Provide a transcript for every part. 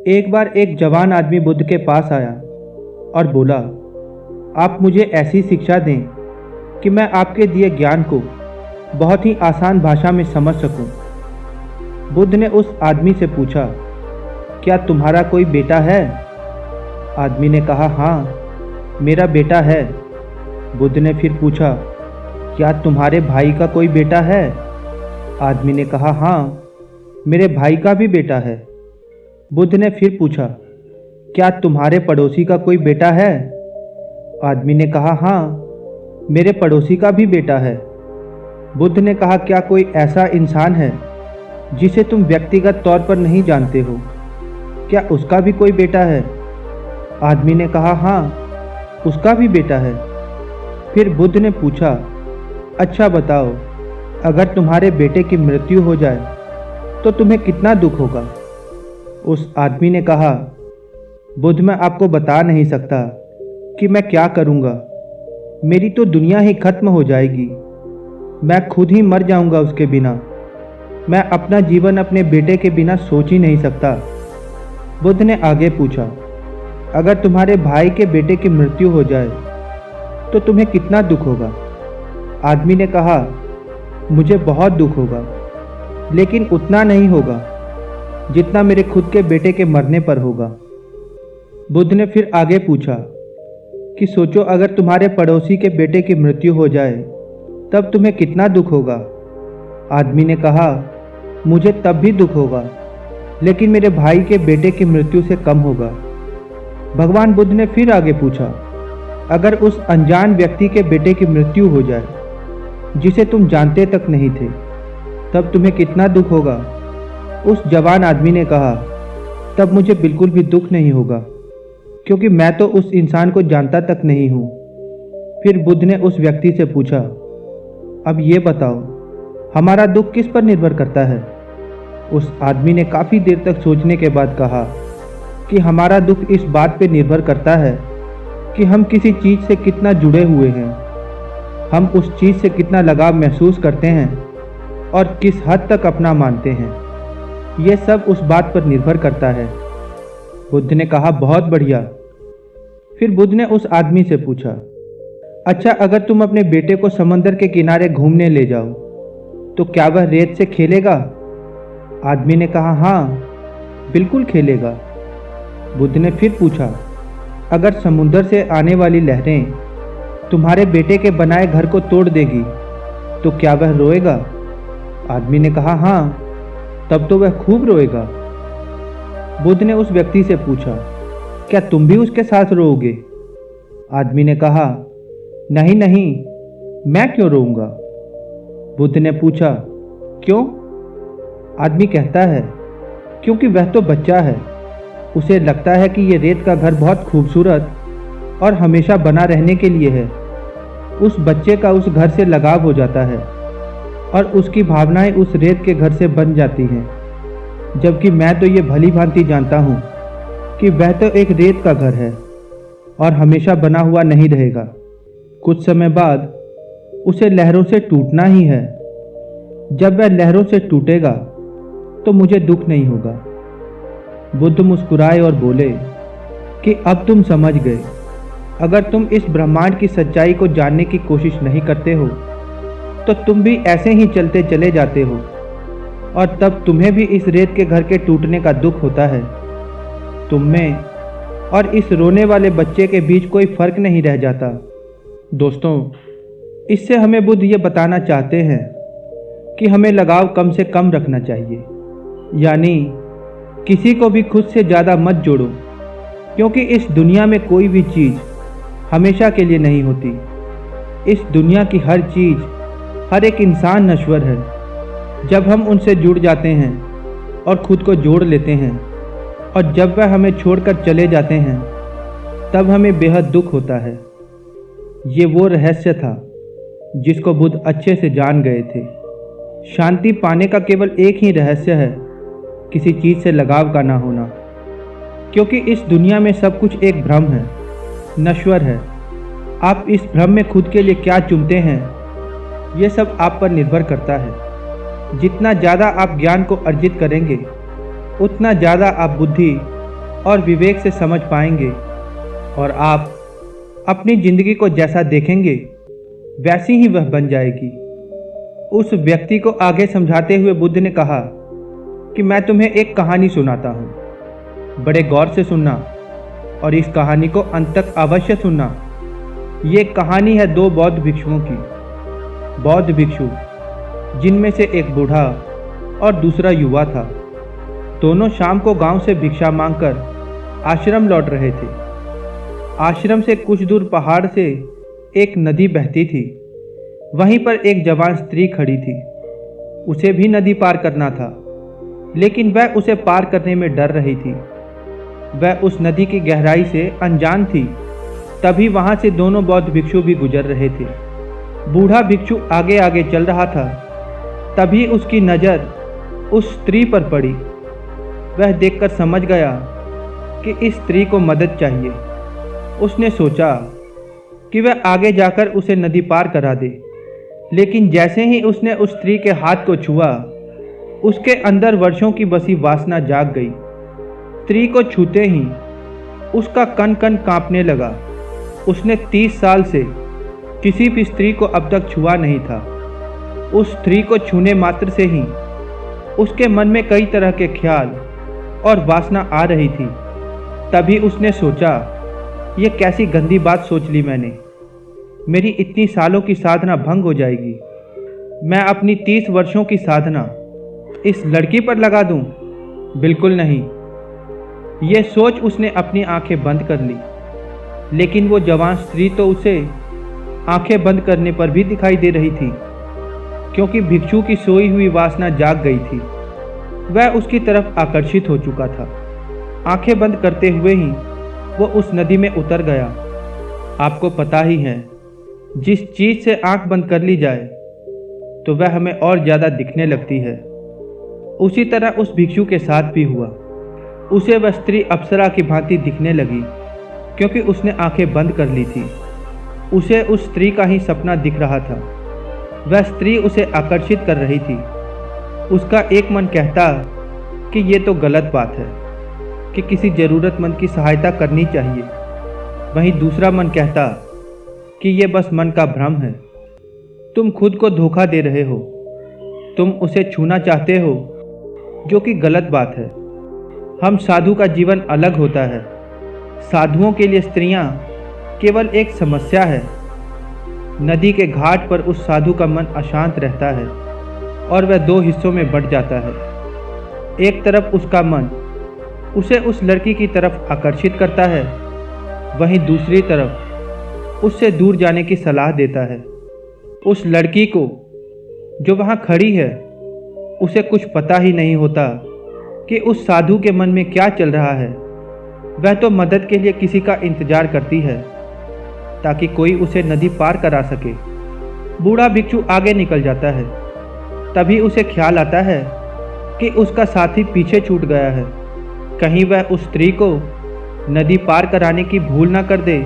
एक बार एक जवान आदमी बुद्ध के पास आया और बोला, आप मुझे ऐसी शिक्षा दें कि मैं आपके दिए ज्ञान को बहुत ही आसान भाषा में समझ सकूं। बुद्ध ने उस आदमी से पूछा, क्या तुम्हारा कोई बेटा है? आदमी ने कहा, हाँ, मेरा बेटा है। बुद्ध ने फिर पूछा, क्या तुम्हारे भाई का कोई बेटा है? आदमी ने कहा, हाँ, मेरे भाई का भी बेटा है। बुद्ध ने फिर पूछा, क्या तुम्हारे पड़ोसी का कोई बेटा है? आदमी ने कहा, हाँ, मेरे पड़ोसी का भी बेटा है। बुद्ध ने कहा, क्या कोई ऐसा इंसान है जिसे तुम व्यक्तिगत तौर पर नहीं जानते हो? क्या उसका भी कोई बेटा है? आदमी ने कहा, हाँ, उसका भी बेटा है। फिर बुद्ध ने पूछा, अच्छा बताओ, अगर तुम्हारे बेटे की मृत्यु हो जाए तो तुम्हें कितना दुख होगा? उस आदमी ने कहा, बुद्ध, मैं आपको बता नहीं सकता कि मैं क्या करूँगा। मेरी तो दुनिया ही खत्म हो जाएगी। मैं खुद ही मर जाऊँगा उसके बिना। मैं अपना जीवन अपने बेटे के बिना सोच ही नहीं सकता। बुद्ध ने आगे पूछा, अगर तुम्हारे भाई के बेटे की मृत्यु हो जाए तो तुम्हें कितना दुख होगा? आदमी ने कहा, मुझे बहुत दुख होगा, लेकिन उतना नहीं होगा जितना मेरे खुद के बेटे के मरने पर होगा। बुद्ध ने फिर आगे पूछा कि सोचो, अगर तुम्हारे पड़ोसी के बेटे की मृत्यु हो जाए तब तुम्हें कितना दुख होगा? आदमी ने कहा, मुझे तब भी दुख होगा, लेकिन मेरे भाई के बेटे की मृत्यु से कम होगा। भगवान बुद्ध ने फिर आगे पूछा, अगर उस अनजान व्यक्ति के बेटे की मृत्यु हो जाए जिसे तुम जानते तक नहीं थे, तब तुम्हें कितना दुख होगा? उस जवान आदमी ने कहा, तब मुझे बिल्कुल भी दुख नहीं होगा, क्योंकि मैं तो उस इंसान को जानता तक नहीं हूँ। फिर बुद्ध ने उस व्यक्ति से पूछा, अब ये बताओ, हमारा दुख किस पर निर्भर करता है? उस आदमी ने काफ़ी देर तक सोचने के बाद कहा कि हमारा दुख इस बात पर निर्भर करता है कि हम किसी चीज़ से कितना जुड़े हुए हैं, हम उस चीज़ से कितना लगाव महसूस करते हैं और किस हद तक अपना मानते हैं। यह सब उस बात पर निर्भर करता है। बुद्ध ने कहा, बहुत बढ़िया। फिर बुद्ध ने उस आदमी से पूछा, अच्छा, अगर तुम अपने बेटे को समंदर के किनारे घूमने ले जाओ तो क्या वह रेत से खेलेगा? आदमी ने कहा, हाँ, बिल्कुल खेलेगा। बुद्ध ने फिर पूछा, अगर समुद्र से आने वाली लहरें तुम्हारे बेटे के बनाए घर को तोड़ देगी तो क्या वह रोएगा? आदमी ने कहा, हाँ, तब तो वह खूब रोएगा। बुद्ध ने उस व्यक्ति से पूछा, क्या तुम भी उसके साथ रोओगे? आदमी ने कहा, नहीं नहीं, मैं क्यों रोऊंगा? बुद्ध ने पूछा, क्यों? आदमी कहता है, क्योंकि वह तो बच्चा है। उसे लगता है कि यह रेत का घर बहुत खूबसूरत और हमेशा बना रहने के लिए है। उस बच्चे का उस घर से लगाव हो जाता है और उसकी भावनाएं उस रेत के घर से बन जाती हैं, जबकि मैं तो ये भली भांति जानता हूँ कि वह तो एक रेत का घर है और हमेशा बना हुआ नहीं रहेगा। कुछ समय बाद उसे लहरों से टूटना ही है। जब वह लहरों से टूटेगा तो मुझे दुख नहीं होगा। बुद्ध मुस्कुराए और बोले कि अब तुम समझ गए। अगर तुम इस ब्रह्मांड की सच्चाई को जानने की कोशिश नहीं करते हो तो तुम भी ऐसे ही चलते चले जाते हो और तब तुम्हें भी इस रेत के घर के टूटने का दुख होता है। तुम में और इस रोने वाले बच्चे के बीच कोई फर्क नहीं रह जाता। दोस्तों, इससे हमें बुद्ध ये बताना चाहते हैं कि हमें लगाव कम से कम रखना चाहिए, यानी किसी को भी खुद से ज़्यादा मत जोड़ो, क्योंकि इस दुनिया में कोई भी चीज़ हमेशा के लिए नहीं होती। इस दुनिया की हर चीज़, हर एक इंसान नश्वर है। जब हम उनसे जुड़ जाते हैं और खुद को जोड़ लेते हैं और जब वह हमें छोड़कर चले जाते हैं तब हमें बेहद दुख होता है। ये वो रहस्य था जिसको बुद्ध अच्छे से जान गए थे। शांति पाने का केवल एक ही रहस्य है, किसी चीज़ से लगाव का ना होना, क्योंकि इस दुनिया में सब कुछ एक भ्रम है, नश्वर है। आप इस भ्रम में खुद के लिए क्या चुनते हैं, ये सब आप पर निर्भर करता है। जितना ज़्यादा आप ज्ञान को अर्जित करेंगे उतना ज़्यादा आप बुद्धि और विवेक से समझ पाएंगे और आप अपनी जिंदगी को जैसा देखेंगे वैसी ही वह बन जाएगी। उस व्यक्ति को आगे समझाते हुए बुद्ध ने कहा कि मैं तुम्हें एक कहानी सुनाता हूँ, बड़े गौर से सुनना और इस कहानी को अंत तक अवश्य सुनना। ये कहानी है दो बौद्ध भिक्षुओं की। बौद्ध भिक्षु जिनमें से एक बूढ़ा और दूसरा युवा था। दोनों शाम को गांव से भिक्षा मांगकर आश्रम लौट रहे थे। आश्रम से कुछ दूर पहाड़ से एक नदी बहती थी। वहीं पर एक जवान स्त्री खड़ी थी। उसे भी नदी पार करना था, लेकिन वह उसे पार करने में डर रही थी। वह उस नदी की गहराई से अनजान थी। तभी वहां से दोनों बौद्ध भिक्षु भी गुजर रहे थे। बूढ़ा भिक्षु आगे आगे चल रहा था। तभी उसकी नज़र उस स्त्री पर पड़ी। वह देखकर समझ गया कि इस स्त्री को मदद चाहिए। उसने सोचा कि वह आगे जाकर उसे नदी पार करा दे, लेकिन जैसे ही उसने उस स्त्री के हाथ को छुआ, उसके अंदर वर्षों की बसी वासना जाग गई। स्त्री को छूते ही उसका कन कन कांपने लगा। उसने 30 साल से किसी भी स्त्री को अब तक छुआ नहीं था। उस स्त्री को छूने मात्र से ही उसके मन में कई तरह के ख्याल और वासना आ रही थी। तभी उसने सोचा, ये कैसी गंदी बात सोच ली मैंने। मेरी इतनी सालों की साधना भंग हो जाएगी। मैं अपनी 30 वर्षों की साधना इस लड़की पर लगा दूं? बिल्कुल नहीं। ये सोच उसने अपनी आंखें बंद कर ली, लेकिन वो जवान स्त्री तो उसे आंखें बंद करने पर भी दिखाई दे रही थी, क्योंकि भिक्षु की सोई हुई वासना जाग गई थी। वह उसकी तरफ आकर्षित हो चुका था। आंखें बंद करते हुए ही वो उस नदी में उतर गया। आपको पता ही है, जिस चीज़ से आंख बंद कर ली जाए तो वह हमें और ज़्यादा दिखने लगती है। उसी तरह उस भिक्षु के साथ भी हुआ। उसे वह स्त्री अप्सरा की भांति दिखने लगी, क्योंकि उसने आंखें बंद कर ली थी। उसे उस स्त्री का ही सपना दिख रहा था। वह स्त्री उसे आकर्षित कर रही थी। उसका एक मन कहता कि ये तो गलत बात है कि किसी ज़रूरतमंद की सहायता करनी चाहिए। वहीं दूसरा मन कहता कि ये बस मन का भ्रम है। तुम खुद को धोखा दे रहे हो। तुम उसे छूना चाहते हो, जो कि गलत बात है। हम साधु का जीवन अलग होता है। साधुओं के लिए स्त्रियां केवल एक समस्या है। नदी के घाट पर उस साधु का मन अशांत रहता है और वह दो हिस्सों में बंट जाता है। एक तरफ उसका मन उसे उस लड़की की तरफ आकर्षित करता है, वहीं दूसरी तरफ उससे दूर जाने की सलाह देता है। उस लड़की को जो वहाँ खड़ी है, उसे कुछ पता ही नहीं होता कि उस साधु के मन में क्या चल रहा है। वह तो मदद के लिए किसी का इंतजार करती है, ताकि कोई उसे नदी पार करा सके। बूढ़ा भिक्षु आगे निकल जाता है। तभी उसे ख्याल आता है कि उसका साथी पीछे छूट गया है। कहीं वह उस स्त्री को नदी पार कराने की भूल ना कर दे।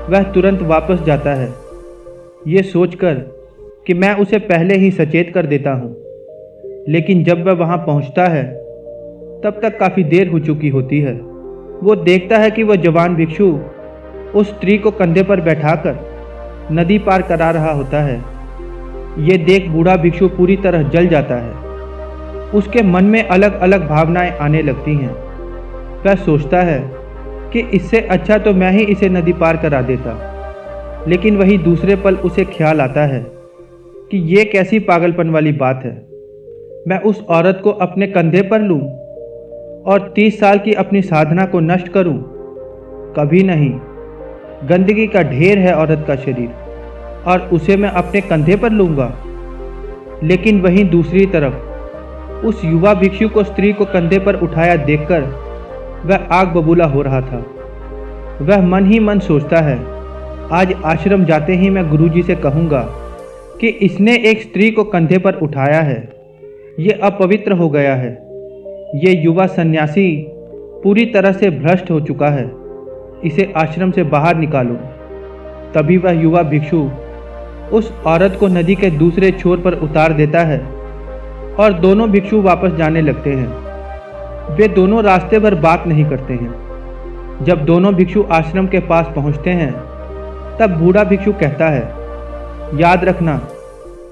वह तुरंत वापस जाता है, ये सोचकर कि मैं उसे पहले ही सचेत कर देता हूँ। लेकिन जब वह वहाँ पहुँचता है, तब तक काफ़ी देर हो चुकी होती है। वो देखता है कि वह जवान भिक्षु उस स्त्री को कंधे पर बैठाकर नदी पार करा रहा होता है। ये देख बूढ़ा भिक्षु पूरी तरह जल जाता है। उसके मन में अलग अलग भावनाएं आने लगती हैं। वह सोचता है कि इससे अच्छा तो मैं ही इसे नदी पार करा देता। लेकिन वही दूसरे पल उसे ख्याल आता है कि ये कैसी पागलपन वाली बात है। मैं उस औरत को अपने कंधे पर लूं और 30 साल की अपनी साधना को नष्ट करूं? कभी नहीं। गंदगी का ढेर है औरत का शरीर, और उसे मैं अपने कंधे पर लूंगा। लेकिन वहीं दूसरी तरफ उस युवा भिक्षु को स्त्री को कंधे पर उठाया देखकर वह आग बबूला हो रहा था। वह मन ही मन सोचता है, आज आश्रम जाते ही मैं गुरुजी से कहूँगा कि इसने एक स्त्री को कंधे पर उठाया है। ये अपवित्र हो गया है। ये युवा सन्यासी पूरी तरह से भ्रष्ट हो चुका है। इसे आश्रम से बाहर निकालो। तभी वह युवा भिक्षु उस औरत को नदी के दूसरे छोर पर उतार देता है और दोनों भिक्षु वापस जाने लगते हैं। वे दोनों रास्ते भर बात नहीं करते हैं। जब दोनों भिक्षु आश्रम के पास पहुंचते हैं तब बूढ़ा भिक्षु कहता है, याद रखना,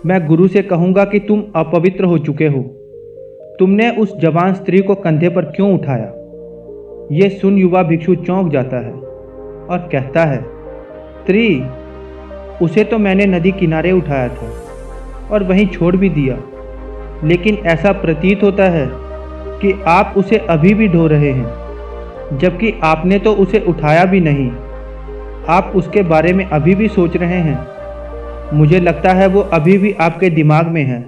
मैं गुरु से कहूँगा कि तुम अपवित्र हो चुके हो। तुमने उस जवान स्त्री को कंधे पर क्यों उठाया? ये सुन युवा भिक्षु चौंक जाता है और कहता है, स्त्री, उसे तो मैंने नदी किनारे उठाया था और वहीं छोड़ भी दिया, लेकिन ऐसा प्रतीत होता है कि आप उसे अभी भी ढो रहे हैं, जबकि आपने तो उसे उठाया भी नहीं। आप उसके बारे में अभी भी सोच रहे हैं। मुझे लगता है वो अभी भी आपके दिमाग में है।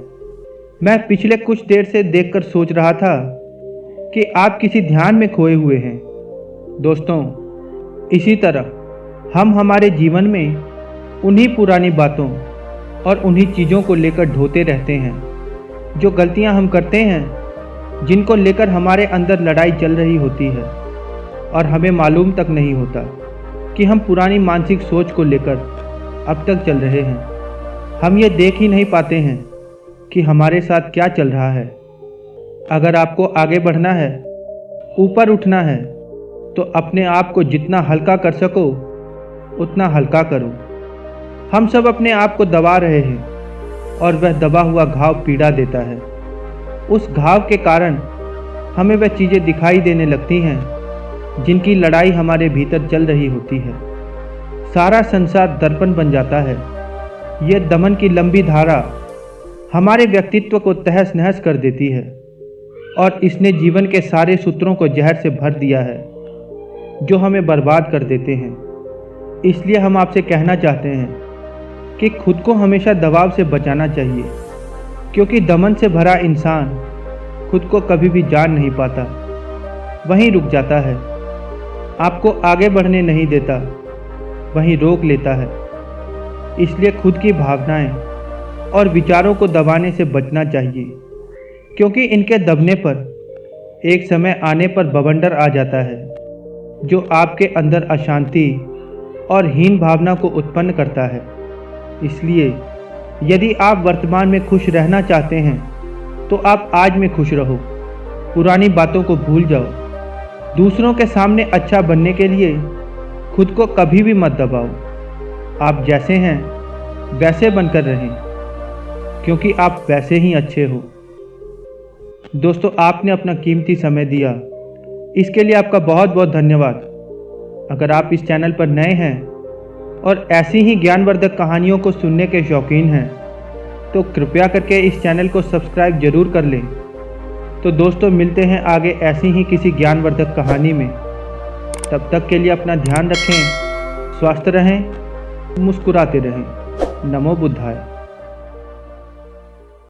मैं पिछले कुछ देर से देखकर सोच रहा था कि आप किसी ध्यान में खोए हुए हैं। दोस्तों, इसी तरह हम हमारे जीवन में उन्हीं पुरानी बातों और उन्हीं चीज़ों को लेकर ढोते रहते हैं, जो गलतियां हम करते हैं, जिनको लेकर हमारे अंदर लड़ाई चल रही होती है और हमें मालूम तक नहीं होता कि हम पुरानी मानसिक सोच को लेकर अब तक चल रहे हैं। हम ये देख ही नहीं पाते हैं कि हमारे साथ क्या चल रहा है। अगर आपको आगे बढ़ना है, ऊपर उठना है, तो अपने आप को जितना हल्का कर सको उतना हल्का करो। हम सब अपने आप को दबा रहे हैं और वह दबा हुआ घाव पीड़ा देता है। उस घाव के कारण हमें वह चीज़ें दिखाई देने लगती हैं जिनकी लड़ाई हमारे भीतर चल रही होती है। सारा संसार दर्पण बन जाता है। यह दमन की लंबी धारा हमारे व्यक्तित्व को तहस नहस कर देती है और इसने जीवन के सारे सूत्रों को जहर से भर दिया है, जो हमें बर्बाद कर देते हैं। इसलिए हम आपसे कहना चाहते हैं कि खुद को हमेशा दबाव से बचाना चाहिए, क्योंकि दमन से भरा इंसान खुद को कभी भी जान नहीं पाता, वहीं रुक जाता है। आपको आगे बढ़ने नहीं देता, वहीं रोक लेता है। इसलिए खुद की भावनाएं और विचारों को दबाने से बचना चाहिए, क्योंकि इनके दबने पर एक समय आने पर बवंडर आ जाता है, जो आपके अंदर अशांति और हीन भावना को उत्पन्न करता है। इसलिए यदि आप वर्तमान में खुश रहना चाहते हैं तो आप आज में खुश रहो। पुरानी बातों को भूल जाओ। दूसरों के सामने अच्छा बनने के लिए खुद को कभी भी मत दबाओ। आप जैसे हैं वैसे बनकर रहें, क्योंकि आप वैसे ही अच्छे हो। दोस्तों, आपने अपना कीमती समय दिया, इसके लिए आपका बहुत बहुत धन्यवाद। अगर आप इस चैनल पर नए हैं और ऐसी ही ज्ञानवर्धक कहानियों को सुनने के शौकीन हैं तो कृपया करके इस चैनल को सब्सक्राइब जरूर कर लें। तो दोस्तों, मिलते हैं आगे ऐसी ही किसी ज्ञानवर्धक कहानी में। तब तक के लिए अपना ध्यान रखें, स्वस्थ रहें, मुस्कुराते रहें। नमो बुद्धाय।